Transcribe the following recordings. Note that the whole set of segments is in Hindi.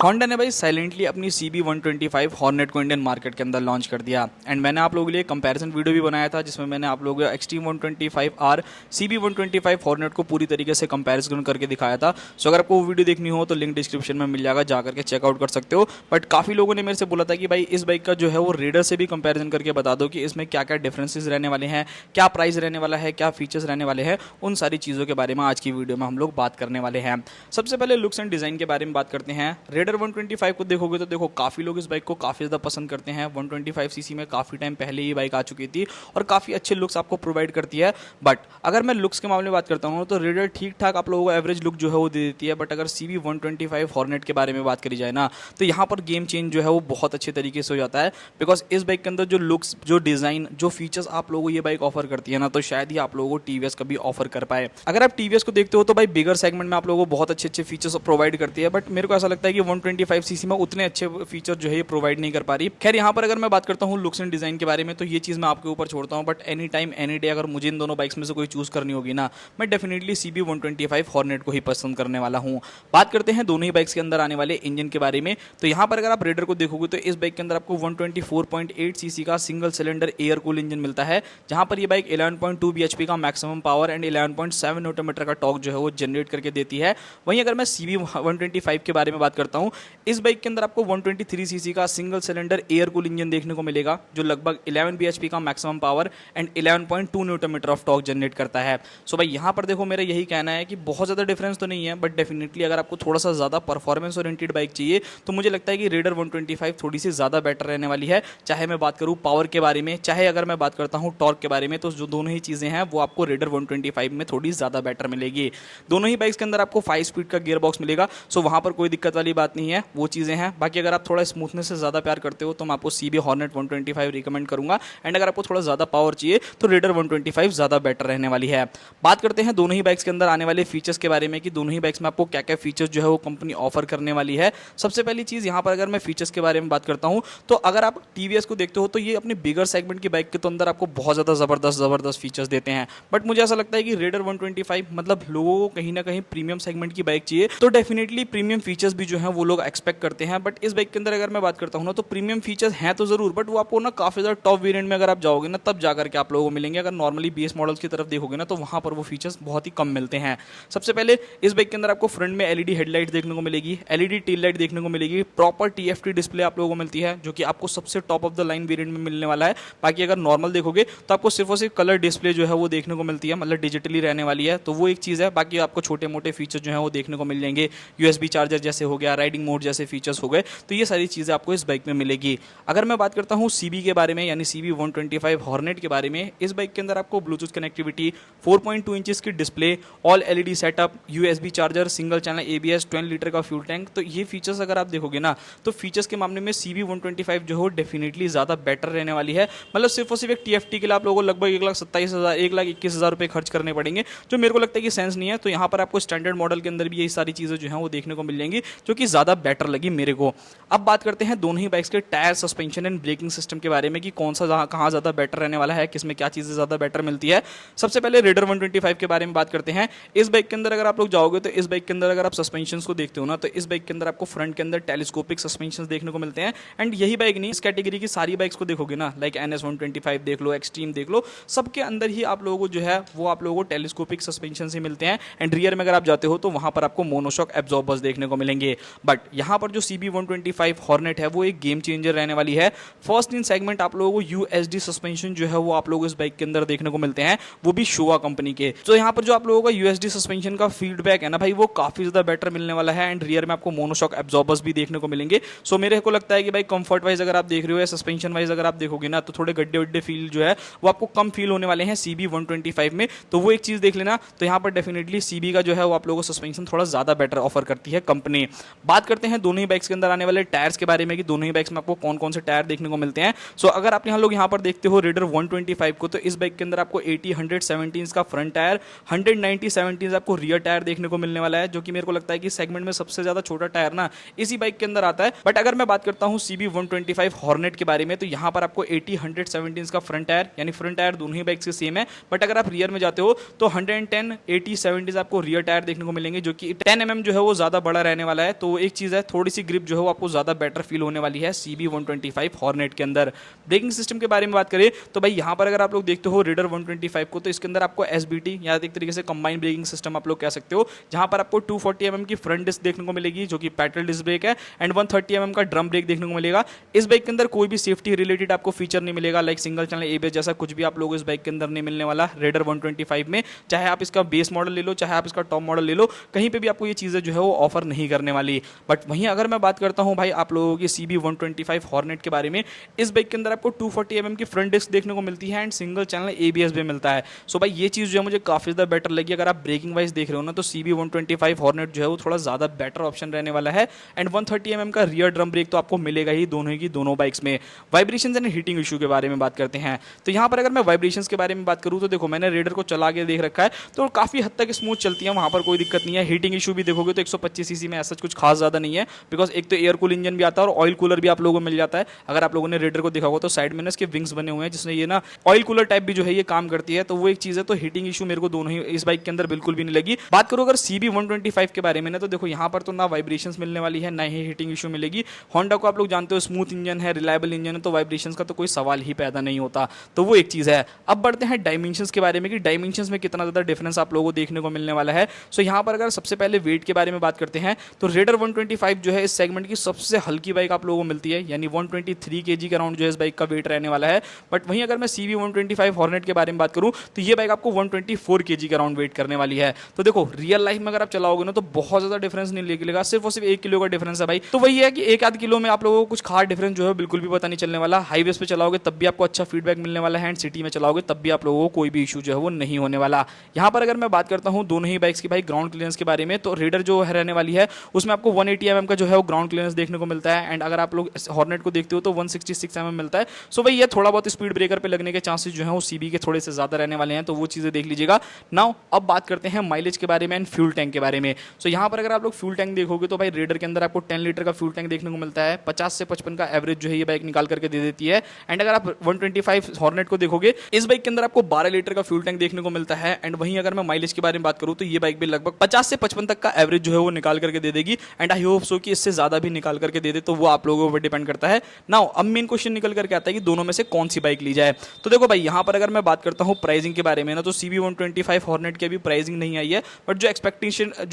होंडा ने भाई साइलेंटली अपनी CB125 हॉर्नेट को इंडियन मार्केट के अंदर लॉन्च कर दिया। एंड मैंने आप लोगों के लिए कंपैरिजन वीडियो भी बनाया था जिसमें मैंने आप लोगों को एक्सट्रीम 125R CB125 हॉर्नेट को पूरी तरीके से कंपैरिजन करके दिखाया था। सो अगर आपको वो वीडियो देखनी हो तो लिंक डिस्क्रिप्शन में मिल जाएगा, जाकर के चेकआउट कर सकते हो। बट काफ़ी लोगों ने मेरे से बोला था कि भाई इस बाइक का जो है वो रेडर से भी कंपेरिजन करके बता दो कि इसमें क्या क्या डिफरेंसेस रहने वाले हैं, क्या प्राइस रहने वाला है, क्या फीचर्स रहने वाले हैं। उन सारी चीज़ों के बारे में आज की वीडियो में हम लोग बात करने वाले हैं। सबसे पहले लुक्स एंड डिज़ाइन के बारे में बात करते हैं। रेडर 125 को देखोगे तो देखो काफ़ी लोग इस बाइक को काफ़ी ज़्यादा पसंद करते हैं। 125 सीसी में काफ़ी टाइम पहले ये बाइक आ चुकी थी और काफ़ी अच्छे लुक्स आपको प्रोवाइड करती है। बट अगर मैं लुक्स के मामले में बात करता हूँ तो रेडर ठीक ठाक आप लोगों को एवरेज लुक जो है वो दे देती है। बट अगर CB125 हॉर्नेट के बारे में बात करी जाए ना तो यहाँ पर गेम चेंज जो है वो बहुत अच्छे तरीके से हो जाता है। बिकॉज इस बाइक के अंदर जो लुक्स, जो डिज़ाइन, जो फीचर्स आप लोगों को ये बाइक ऑफर करती है ना, तो शायद ही आप लोगों को TVS कभी ऑफर कर पाए। अगर आप TVS को देखते हो तो भाई बिगर सेगमेंट में आप लोगों को बहुत अच्छे अच्छे फीचर्स प्रोवाइड करती है। बट मेरे को ऐसा लगता है कि 125 सीसी में उतने अच्छे फीचर जो है ये प्रोवाइड नहीं कर पा रही। खैर यहाँ पर अगर मैं बात करता हूँ लुक्स एंड डिजाइन के बारे में तो ये चीज़ मैं आपके ऊपर छोड़ता हूँ। But any time any day अगर मुझे इन दोनों बाइक्स में से कोई चूज करनी होगी ना, मैं डेफिनेटली CB125 हॉर्नेट को ही पसंद करने वाला हूँ। बात करते हैं दोनों ही बाइक्स के अंदर आने वाले इंजन के बारे में। तो यहाँ पर अगर आप रेडर को देखोगे तो इस बाइक के अंदर आपको 124.8 सीसी का single cylinder air cool engine मिलता है, जहां पर ये बाइक 11.2 bhp का maximum power and 11.7 Newton metre का टॉर्क जो है वो जनरेट करके देती है। वहीं अगर मैं CB125 के बारे में बात करता हूँ, इस बाइक के अंदर आपको 123 सीसी का single cylinder air cool engine देखने को मिलेगा जो लगभग 11 bhp का maximum power and 11.2 Newton metre of torque generate करता है। सो भाई यहाँ पर देखो मेरा यही कहना है कि बहुत ज़्यादा डिफरेंस तो नहीं है, बट डेफिनेटली अगर आपको थोड़ा सा ज़्यादा परफॉर्मेंस ओरिएंटेड बाइक चाहिए तो मुझे लगता है कि रेडर 125 थोड़ी सी ज़्यादा बेटर रहने वाली है। चाहे मैं बात करूँ पावर के बारे में, चाहे अगर मैं बात करता हूँ टॉर्क के बारे में, तो जो दोनों ही चीज़ें हैं वो आपको रेडर 125 में थोड़ी ज़्यादा बेटर मिलेगी। दोनों ही बाइक्स के अंदर आपको 5 स्पीड का गियर बॉक्स मिलेगा। सो वहाँ पर कोई दिक्कत वाली बात नहीं है, वो चीज़ें हैं। बाकी अगर आप थोड़ा स्मूथनेस से ज़्यादा प्यार करते हो तो मैं आपको CB हॉर्नेट 125 रिकमेंड करूँगा। एंड अगर आपको थोड़ा ज़्यादा पावर चाहिए तो रेडर 125 ज़्यादा बेटर रहने वाली है। बात करते हैं दोनों ही बाइक्स के अंदर आने वाले फीचर्स के बारे में कि दोनों ही बाइक्स में आपको क्या क्या फीचर्स जो है वो कंपनी ऑफर करने वाली है। सबसे पहली चीज़ यहाँ पर अगर मैं फीचर्स के बारे में बात करता हूँ तो अगर आप TVS को देखते हो तो ये अपने बिगर सेगमेंट की बाइक के तो अंदर आपको बहुत ज़्यादा ज़बरदस्त फीचर्स देते हैं। बट मुझे ऐसा लगता है कि रेडर 125 मतलब लोगों को कहीं ना कहीं प्रीमियम सेगमेंट की बाइक चाहिए, तो डेफिनेटली प्रीमियम फीचर्स भी जो है वो लोग एक्सपेक्ट करते हैं। बट इस बाइक के अंदर अगर मैं बात करता हूँ ना तो प्रीमियम फीचर्स हैं तो जरूर, बट वो आपको ना काफ़ी ज़्यादा टॉप वेरिएंट में अगर आप जाओगे ना तब जाकर के आप लोगों को मिलेंगे। अगर नॉर्मली बेस मॉडल्स की तरफ देखोगे ना तो वहाँ पर वो फीचर्स बहुत ही कम मिलते हैं। सबसे पहले इस बाइक के अंदर आपको फ्रंट में LED हेडलाइट देखने को मिलेगी, LED टेल लाइट देखने को मिलेगी, प्रॉपर TFT डिस्प्ले आप लोगों को मिलती है जो कि आपको सबसे top of the line variant में मिलने वाला है। बाकी अगर नॉर्मल देखोगे तो आपको सिर्फ और सिर्फ कलर डिस्प्ले जो है वो देखने को मिलती है, मतलब डिजिटली रहने वाली है, तो वो एक चीज़ है। बाकी आपको छोटे मोटे फीचर जो है वो देखने को मिल जाएंगे, USB चार्जर जैसे हो गया, राइडिंग मोड जैसे फीचर्स हो गए, तो ये सारी चीज़ें आपको इस बाइक में मिलेगी। अगर मैं बात करता हूँ CB के बारे में यानी CB125 हॉर्नेट के बारे में, इस बाइक के अंदर आपको ब्लूटूथ कनेक्टिविटी, 4.2 इंचेस की display, all LED setup, USB charger, single channel ABS, 12 litre का फ्यूल टैंक, तो ये फीचर्स अगर आप देखोगे ना तो फीचर्स के मामले में CB125 जो है डेफिनेटली ज़्यादा बेटर रहने वाली है। मतलब सिर्फ और सिर्फ एक TFT के लिए आप लोगों को लगभग 1,27,000 1,21,000 रुपये खर्च करने पड़ेंगे, जो मेरे को लगता है कि सेंस नहीं है। तो यहाँ पर आपको स्टैंडर्ड मॉडल के अंदर भी यही सारी चीज़ें जो हैं वो देखने को मिल जाएंगी जो कि ज़्यादा बेटर लगी मेरे को। अब बात करते हैं दोनों ही बाइक्स के tyre, suspension and braking system के बारे में कि कौन सा कहाँ ज़्यादा बेटर रहने वाला है, किसमें क्या चीज़ें ज़्यादा बेटर मिलती है। सबसे पहले रेडर 125 के बारे में बात करते हैं। इस बाइक के अंदर अगर आप लोग जाओगे तो इस बाइक के अंदर अगर आप सस्पेंशन को देखते हो ना तो इस बाइक के अंदर आपको फ्रंट के अंदर टेलीस्कोपिक सस्पेंशन देखने को मिलते हैं। एंड यही बाइक नहीं, इस कैटेगरी की सारी बाइक्स को देखोगे ना, लाइक NS125 देख लो, एक्सट्रीम देख लो, सबके अंदर ही आप लोगों को जो है वो आप लोगों को टेलीस्कोपिक सस्पेंशन से मिलते हैं। एंड रियर में अगर आप जाते हो तो वहां पर आपको मोनोशॉक एब्जॉर्बर्स देखने को मिलेंगे। बट यहाँ पर जो CB125 हॉर्नेट है वो एक गेम चेंजर रहने वाली है। फर्स्ट इन सेगमेंट आप लोगों को USD सस्पेंशन जो है वो आप लोगों को इस बाइक के अंदर देखने को मिलते हैं, वो भी शोवा कंपनी के। तो यहाँ पर जो आप लोगों का USD सस्पेंशन का फीडबैक है ना भाई, वो काफी ज्यादा बेटर मिलने वाला है। एंड रियर में आपको मोनोशॉक एब्जॉर्बर्स भी देखने को मिलेंगे। सो मेरे को लगता है कि भाई कंफर्ट वाइज अगर आप देख रहे हो या सस्पेंशन वाइज अगर आप देखोगे ना तो थोड़े गड्ढे वड्ढे फील जो है वो आपको कम फील होने वाले हैं CB125 में, तो वो एक चीज देख लेना। तो यहाँ पर डेफिनेटली CB का जो है वो आप लोगों को सस्पेंशन थोड़ा ज्यादा बेटर ऑफर करती है कंपनी। बात करते हैं दोनों ही बाइक्स के अंदर आने वाले टायर्स के बारे में कि दोनों ही बाइक्स में आपको कौन कौन से टायर देखने को मिलते हैं। सो अगर आप यहाँ पर देखते हो रेडर 125 को, तो इस बाइक के अंदर आपको 80-117 का फ्रंट टायर, 190-17 आपको रियर टायर देखने को मिलने वाला है, जो कि मेरे को लगता है कि सेगमेंट में सबसे ज्यादा छोटा टायर ना इसी बाइक के अंदर आता है। बट अगर मैं बात करता हूँ CB125 हॉर्नेट के बारे में तो यहाँ पर आपको 80-117 का फ्रंट टायर, यानी फ्रंट टायर दोनों ही बाइक्स के सेम है। बट अगर आप रियर में जाते हो तो 110-80-70 आपको रियर टायर देखने को मिलेंगे, जो कि 10 mm जो है वो ज्यादा बड़ा रहने वाला है। तो एक चीज़ है, थोड़ी सी ग्रिप जो है वो आपको ज़्यादा बेटर फील होने वाली है CB125 हॉर्नेट के अंदर। ब्रेकिंग सिस्टम के बारे में बात करें तो भाई यहाँ पर अगर आप लोग देखते हो रेडर 125 को, तो इसके अंदर आपको SBT या एक तरीके से कंबाइंड ब्रेकिंग सिस्टम आप लोग कह सकते हो, जहाँ पर आपको 240 mm की फ्रंट डिस्क देखने को मिलेगी जो कि पेट्रोल डिस्क ब्रेक है, एंड 130 mm का ड्रम ब्रेक देखने को मिलेगा। इस बाइक के अंदर कोई भी सेफ्टी रिलेटेड आपको फीचर नहीं मिलेगा, लाइक सिंगल चैनल ABS जैसा कुछ भी आप लोगों को इस बाइक के अंदर नहीं मिलने वाला रेडर 125 में। चाहे आप इसका बेस मॉडल ले लो, चाहे आप इसका टॉप मॉडल ले लो, कहीं पे भी आपको ये चीज़ें जो है वो ऑफर नहीं करने वाली। बट वहीं अगर मैं बात करता हूँ भाई आप लोगों की CB125 हॉर्नेट के बारे में, इस बाइक के अंदर आपको 240 mm की फ्रंट डिस्क देखने को मिलती है एंड सिंगल चैनल ABS भी मिलता है। सो भाई ये चीज़ जो है मुझे काफ़ी ज़्यादा बेटर लगी। अगर आप ब्रेकिंग वाइज देख रहे हो ना, तो CB125 हॉर्नेट जो है वो थोड़ा ज़्यादा बेटर ऑप्शन रहने वाला है। एंड 130 mm का रियर ड्रम ब्रेक तो आपको मिलेगा ही दोनों की दोनों बाइक्स में। वाइब्रेशन एंड हीटिंग इशू के बारे में बात करते हैं, तो यहाँ पर अगर मैं वाइब्रेशन के बारे में बात करूँ तो देखो मैंने रेडर को चला के देख रखा है, तो काफ़ी हद तक स्मूथ चलती है, वहाँ पर कोई दिक्कत नहीं है। हीटिंग इशू भी देखोगे तो 125 सीसी में ऐसा कुछ खास ज़्यादा नहीं है, बिकॉज एक तो एयर कूल इंजन भी आता है और ऑयल कूलर भी आप लोगों को मिल जाता है। अगर आप लोगों ने रेडर को देखा होगा तो साइड में ना इसके विंग्स बने हुए हैं, जिसमें ये ना ऑयल कूलर टाइप भी जो है ये काम करती है, तो वो एक चीज़ है। तो हीटिंग इशू मेरे को दोनों ही इस बाइक के अंदर बिल्कुल भी नहीं लगी। बात करो अगर CB125 के बारे में ना, तो देखो यहाँ पर तो ना वाइब्रेशंस मिलने वाली है, ना ही हीटिंग इशू मिलेगी। होंडा को आप लोग जानते हो स्मूथ इंजन है, रिलायबल इंजन है, तो वाइब्रेशंस का तो कोई सवाल ही पैदा नहीं होता, तो वो एक चीज़ है। अब बढ़ते हैं डायमेंशंस के बारे में कि डायमेंशंस में कितना ज़्यादा डिफरेंस आप लोगों को देखने को मिलने वाला है। सो यहाँ पर अगर सबसे पहले वेट के बारे में बात करते हैं तो रेडर 125 जो है इस सेगमेंट की सबसे हल्की बाइक आप लोगों को मिलती है, यानी 123 kg के अराउंड जो है इस बाइक का वेट रहने वाला है। बट वहीं अगर मैं CB125 हॉर्नेट के बारे में बात करूं तो ये बाइक आपको 124 kg के अराउंड वेट करने वाली है। तो देखो रियल लाइफ में अगर आप चलाओगे ना तो बहुत ज्यादा डिफरेंस नहीं निकलेगा, सिर्फ और सिर्फ 1 किलो का डिफरेंस है भाई। तो वही है कि एक आध किलो में आप लोगों को कुछ खास डिफरेंस जो है बिल्कुल भी पता नहीं चलने वाला। हाईवेज पे चलाओगे तब भी आपको अच्छा फीडबैक मिलने वाला है, एंड सिटी में चलाओगे तब भी आप लोगों को कोई भी इशू जो है वो नहीं होने वाला। यहाँ पर अगर मैं बात करता हूँ दोनों ही बाइक्स की भाई ग्राउंड क्लियरेंस के बारे में, तो रेडर जो है रहने वाली है उसमें आपको 180 mm का जो है वो ग्राउंड क्लियरेंस देखने को मिलता है, एंड अगर आप लोग हॉर्नेट को देखते हो तो 166 mm मिलता है। सो भाई ये थोड़ा बहुत स्पीड ब्रेकर पे लगने के चांसेस जो है वो CB के थोड़े से ज्यादा रहने वाले हैं, तो वो चीजें देख लीजिएगा। नाउ अब बात करते हैं माइलेज के बारे में एंड फ्यूल टैंक के बारे में। सो यहाँ पर अगर आप लोग फ्यूल टैंक देखोगे तो भाई रेडर के अंदर आपको 10 लीटर का फ्यूल टैंक देखने को मिलता है, 50 से 55 का एवरेज जो है ये बाइक निकाल करके दे देती है। एंड अगर आप 125 हॉर्नेट को देखोगे इस बाइक के अंदर आपको 12 लीटर का फ्यूल टैंक देखने को मिलता है। एंड वहीं अगर मैं माइलेज के बारे में बात करूँ तो ये बाइक भी लगभग 50 से 55 तक का एवरेज जो है वो निकाल करके दे देगी, एंड आई होप सो कि इससे ज्यादा भी निकाल करके दे दे, तो वो आप लोगों पर डिपेंड करता है। नाउ अब मेन क्वेश्चन निकल करके आता है कि दोनों में से कौन सी बाइक ली जाए। तो देखो भाई यहाँ पर अगर मैं बात करता हूँ प्राइसिंग के बारे में ना, तो CB125 हॉर्नेट की अभी प्राइसिंग नहीं आई है, बट जो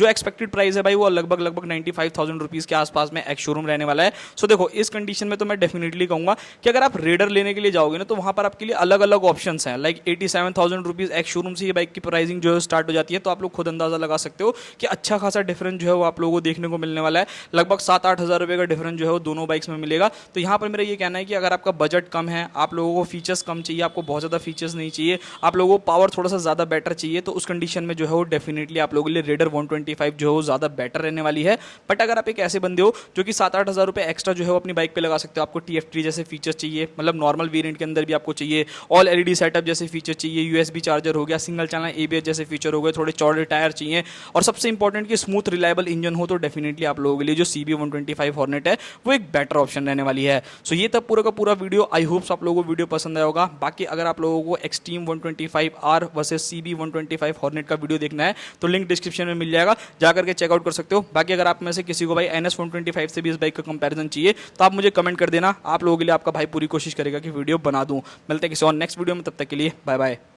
एक्सपेक्टेड प्राइस है भाई वो लगभग 95,000 रुपीज के आसपास में एक्स शोरूम रहने वाला है। सो देखो इस कंडीशन में तो मैं डेफिनेटली कहूंगा कि अगर आप रेडर लेने के लिए जाओगे ना तो वहां पर आपके लिए अलग अलग ऑप्शन हैं, लाइक 87,000 रुपीज एक्स शोरूम से ये बाइक की प्राइसिंग जो है स्टार्ट हो जाती है। तो आप लोग खुद अंदाजा लगा सकते हो कि अच्छा खासा डिफरेंस जो है वो आप लोगों को देखने को मिलने वाला है, लगभग 7-8 हज़ार रुपए का डिफरेंस जो है वो दोनों बाइक्स में मिलेगा। तो यहाँ पर मेरा ये कहना है कि अगर आपका बजट कम है, आप लोगों को फीचर्स कम चाहिए, आपको बहुत ज़्यादा फीचर्स नहीं चाहिए, आप लोगों को पावर थोड़ा सा ज़्यादा बेटर चाहिए, तो उस कंडीशन में जो है वो डेफिनेटली आप लोगों के लिए रेडर 125 जो है वो ज़्यादा बेटर रहने वाली है। बट अगर आप एक ऐसे बंदे हो जो कि 7-8 हज़ार रुपए एक्स्ट्रा जो है वो अपनी बाइक पे लगा सकते हो, आपको TFT जैसे फीचर्स चाहिए, मतलब नॉर्मल वेरिएंट के अंदर भी आपको चाहिए, ऑल LED सेटअप जैसे फीचर चाहिए, USB चार्जर हो गया, सिंगल चैनल ABS जैसे फीचर हो गए, थोड़े चौड़े टायर चाहिए, और सबसे इंपॉर्टेंट कि स्मूथ रिलायबल इंजन हो, तो डेफिनेटली आप लोगों के लिए जो CB125 हॉर्नेट है वो एक बेटर ऑप्शन रहने वाली है। सो ये तब पूरा का पूरा वीडियो, आई होप्स आप लोगों को वीडियो पसंद आया होगा। बाकी अगर आप लोगों को extreme 125R versus CB125 hornet का वीडियो देखना है तो लिंक डिस्क्रिप्शन में मिल जाएगा, जाकर के चेकआउट कर सकते हो। बाकी अगर आप में से किसी को भाई NS125 से भी इस बाइक का कंपैरिजन चाहिए तो आप मुझे कमेंट कर देना, आप लोगों के लिए आपका भाई पूरी कोशिश करेगा कि वीडियो बना दूं। मिलते हैं किसी और नेक्स्ट वीडियो में, तब तक के लिए बाय बाय।